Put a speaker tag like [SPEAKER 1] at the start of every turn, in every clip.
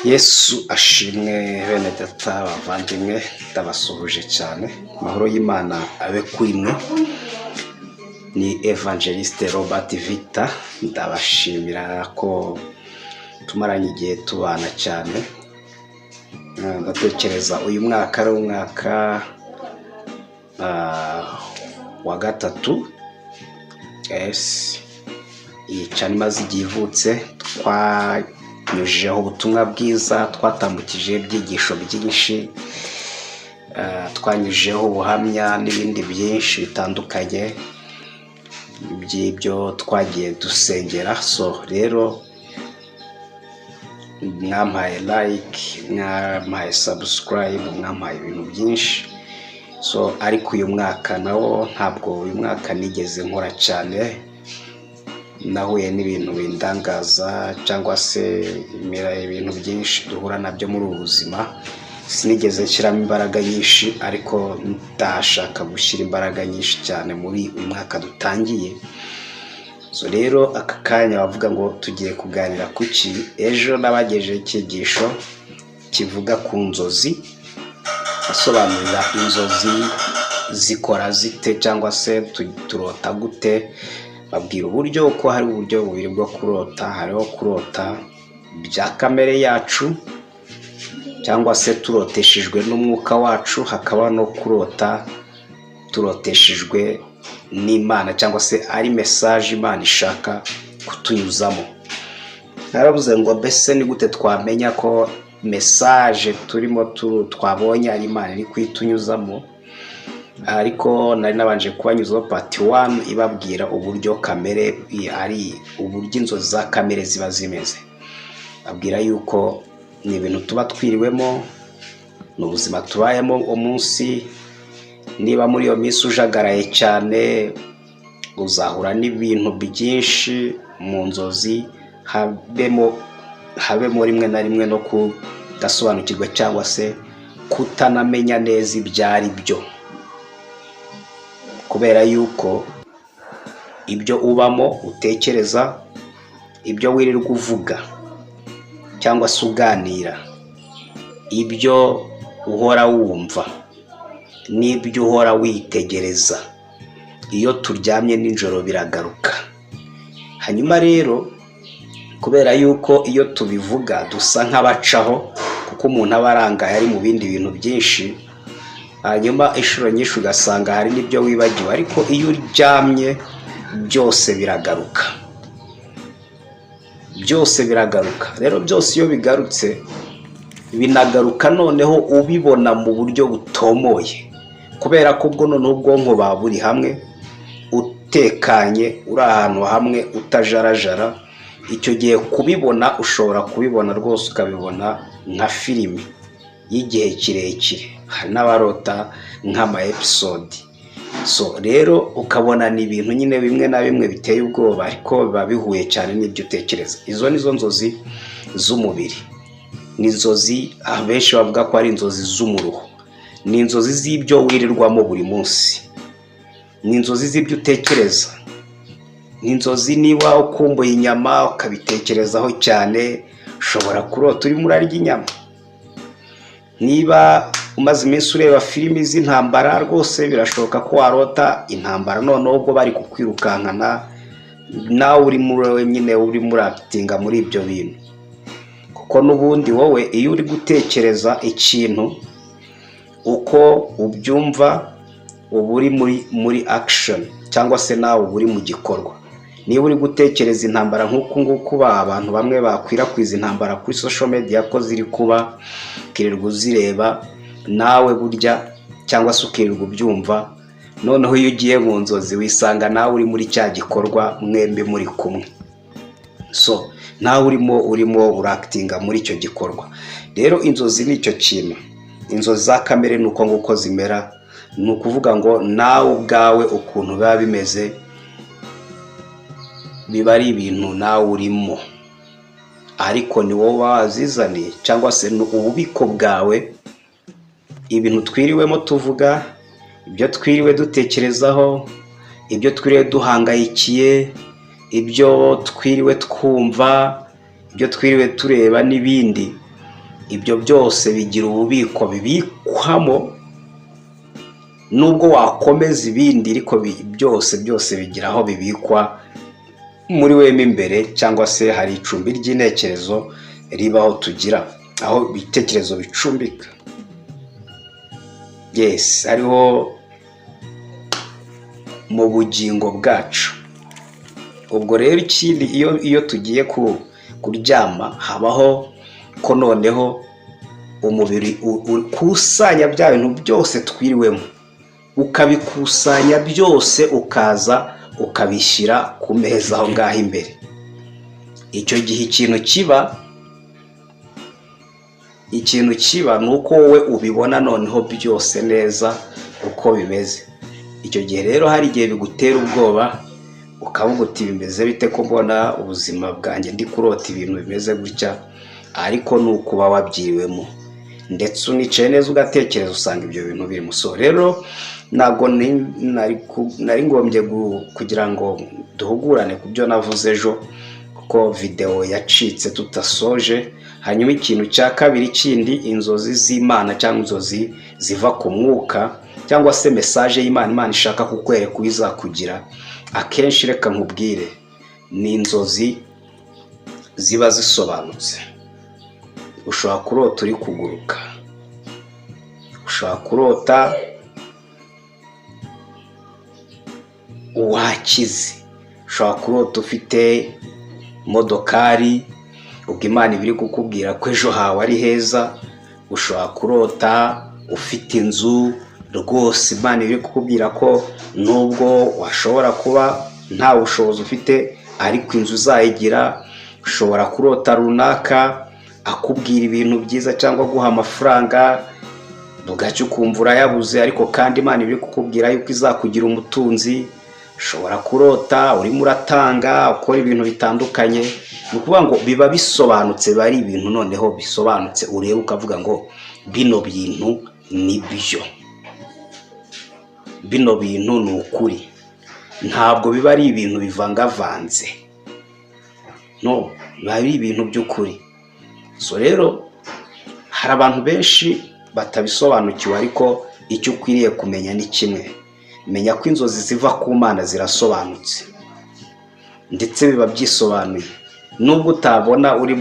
[SPEAKER 1] Yesu ashimwe bene data bavandimwe, ndabasuhuje cyane. Amahoro y'Imana abe kuri mwe. Ni Evangeliste Robert Victor, ndabashimira ko tumaranye igihe tubana cyane. Ndatekereza uyu mwaka ari umwaka wa gatatu. Iyi channel imaze igihe ivutse, twanyujijeho ubutumwa bwiza, twatambukije ibyigisho byinshi, twanyujijeho ubuhamya n'ibindi byinshi bitandukanye by'ibyo twagiye dusengera. So rero mwampaye like, mwampaye subscribe, mwampaye ibintu byinshi. So ariko uyu mwaka nawo ntabwo uyu mwaka nigeze nkora cyane, nahuye n'ibintu bindangaza cyangwa se ibintu byinshi duhura nabyo muri ubu buzima. Sinigeze nshyiramo imbaraga nyinshi, ariko ndashaka gushyira imbaraga nyinshi cyane muri uyu mwaka dutangiye. So rero aka kanya bavuga ngo tugiye kuganira kuki. Ejo nabagejeje icyigisho kivuga ku nzozi, asobanurira inzozi zikora zite cyangwa se turota gute. Babwira uburyo ko hari uburyo bubiri bwo kurota. Hariho kurota bya kamere yacu cyangwa se turoteshejwe n'umwuka wacu, hakaba no kurota turoteshejwe n'Imana cyangwa se ari message Imana ishaka kutunyuzamo. Naravuze ngo mbese ni gute twamenya ko message turimo twabonye ari Imana iri kwitunyuzamo. Ariko nari nabanje kubanyuzaho part 1 ibabwira uburyo kamere ari uburyo inzozi za kamere ziba zimeze. Abwira yuko ni ibintu tuba twiriwemo, n'ubuzima tubayemo umunsi. Niba muri iyo minsi ujagaraye cyane, uzahura n'ibintu byinshi mu nzozi, habemo rimwe na rimwe no kudasobanukirwa cyangwa se kutanamenya neza ibyari byo, kubera yuko ibyo ubamo utekereza, ibyo wirirwa uvuga cyangwa se uganira, ibyo uhora wumva n'ibyo uhora witegereza, iyo turyamye nijoro biragaruka. Hanyuma rero kubera yuko iyo tubivuga dusa nk'abacaho, kuko umuntu aba arangaye ari mu bindi bintu byinshi, hanyuma inshuro nyinshi ugasanga hari n'ibyo wibagiwe. Ariko iyo uryamye byose biragaruka, byose biragaruka. Rero byose iyo bigarutse binagaruka noneho ubibona mu buryo butomoye, kubera ko ubwo noneho ubwonko buba buri hamwe, utekanye, uri ahantu hamwe, utajarajara. Icyo gihe kubibona ushobora kubibona rwose, ukabibona nka filimi y'igihe kirekire. Hari n'abarota nk'ama episode. So rero ukabona ni ibintu nyine bimwe na bimwe biteye ubwoba, ariko biba bihuye cyane n'ibyo utekereza. Izo nizo nzozi z'umubiri. Ni inzozi abenshi bavuga ko ari inzozi z'umuruho. Ni inzozi z'ibyo wirirwamo buri munsi. Ni inzozi z'ibyo utekereza. Ni inzozi niba ukumbuye inyama ukabitekerezaho cyane, ushobora kurota urimo urarya inyama. Niba umaze iminsi ureba filimi z'intambara, rwose birashoboka ko warota intambara, noneho ubwo bari kukwirukankana nawe uri muri nyine uri muri actinga muri ibyo bintu. Kuko n'ubundi wowe iyo uri gutekereza ikintu uko ubyumva, uba uri muri action cyangwa se nawe uba uri mu gikorwa. Niba uri gutekereza intambara nk'uku nguku abantu bamwe bakwirakwiza intambara kuri social media ko ziri kuba, ukirirwa uzireba nawe burya cyangwa se ukirirwa ubyumva, noneho iyo ugiye mu nzozi wisanga nawe uri muri cya gikorwa, mwembe muri kumwe. So nawe urimo uractinga muri icyo gikorwa. Rero inzozi nicyo kintu. Inzozi za kamere nuko nguko zimera. Ni ukuvuga ngo nawe ubwawe ukuntu biba bimeze, biba ari ibintu nawe urimo, ariko ni wowe wazizaniye cyangwa se ububiko bwawe. Ibintu twiriwemo tuvuga, ibyo twiriwe dutekerezaho, ibyo twiriwe duhangayikiye, ibyo twiriwe twumva, ibyo twiriwe tureba n'ibindi, ibyo byose bigira ububiko bibikwamo, nubwo wakomeza ibindi ariko byose bigira aho bibikwa muri wema imbere, cyangwa se hari icumbi ry'intekerezo ribaho tugira, aho ibitekerezo bicumbika. Yes, ariho mu bugingo bwacu. Ubwo rero ikindi iyo tugiye kuryama habaho ko noneho umubiri ukusanya bya bintu byose twiriwemo, ukabikusanya byose ukaza ukabishyira ku meza aho ngaho imbere. Icyo gihe ikintu kiba ni uko wowe ubibona noneho byose neza uko bimeze. Icyo gihe rero hari igihe bigutera ubwoba, ukavuga uti bimeze bite ko mbona ubuzima bwanjye ndi kurota ibintu bimeze gutya, ariko ni ukuba wabyiriwemo ndetse unicaye neza ugatekereza usanga ibyo bintu birimo. So rero ntabwo nari ngombye kugira ngo duhugurane ku byo navuze ejo, kuko video yacitse tutasoje. Hanyuma ikintu cya kabiri kindi, inzozi z'Imana cyangwa inzozi ziva ku mwuka, cyangwa se message y'Imana ishaka kukwereka uyizakugira, akenshi reka nkubwire ni inzozi ziba zisobanutse. Ushobora kurota uri kuguruka, ushobora kurota wakize, ushobora kurota ufite modokari ubwo Imana ibiri kukubwira ko ejo hawe ari heza, ushobora kurota ufite inzu rwose Imana ibiri kukubwira ko nubwo washobora kuba nta bushobozi ufite ariko inzu uzayigira. Ushobora kurota runaka akubwira ibintu byiza cyangwa guha amafaranga bugacyo ukumva urayabuze, ariko kandi Imana ibiri kukubwira yuko izakugira umutunzi. Ushobora kurota urimo uratanga ukora ibintu bitandukanye, ni ukuvuga ngo biba bisobanutse, bari ibintu noneho bisobanutse ureba ukavuga ngo bino bintu ni byo, bino bintu ni ukuri, ntabwo biba ari ibintu bivangavanze, no, biba ari ibintu by'ukuri. So rero hari abantu benshi batabisobanukiwe, ariko icyo ukwiriye kumenya ni kimwe: menya ko inzozi ziva ku Mana zirasobanutse ndetse biba byisobanuye. Nubwo utabona uri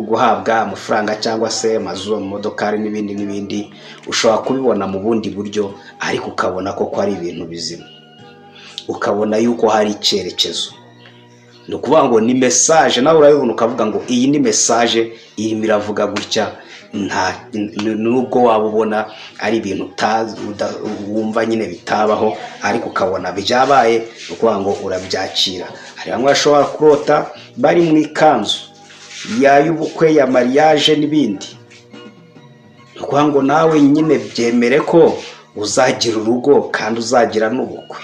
[SPEAKER 1] guhabwa amafaranga cyangwa se amazu, modokari n'ibindi, ushobora kubibona mu bundi buryo, ariko ukabona ko ari ibintu bizima, ukabona yuko hari icyerekezo. Ni ukuvuga ngo ni message, nawe urabibona ukavuga ngo iyi ni message irimo iravuga gutya. Nubwo waba ubona ari ibintu wumva nyine bitabaho, ariko ukabona byabaye, ni ukuvuga ngo urabyakira. Hari bamwe bashobora kurota bari mu ikanzu y'ubukwe, ya mariage n'ibindi, ni ukuvuga ngo nawe nyine byemere ko uzagira urugo kandi uzagira n'ubukwe.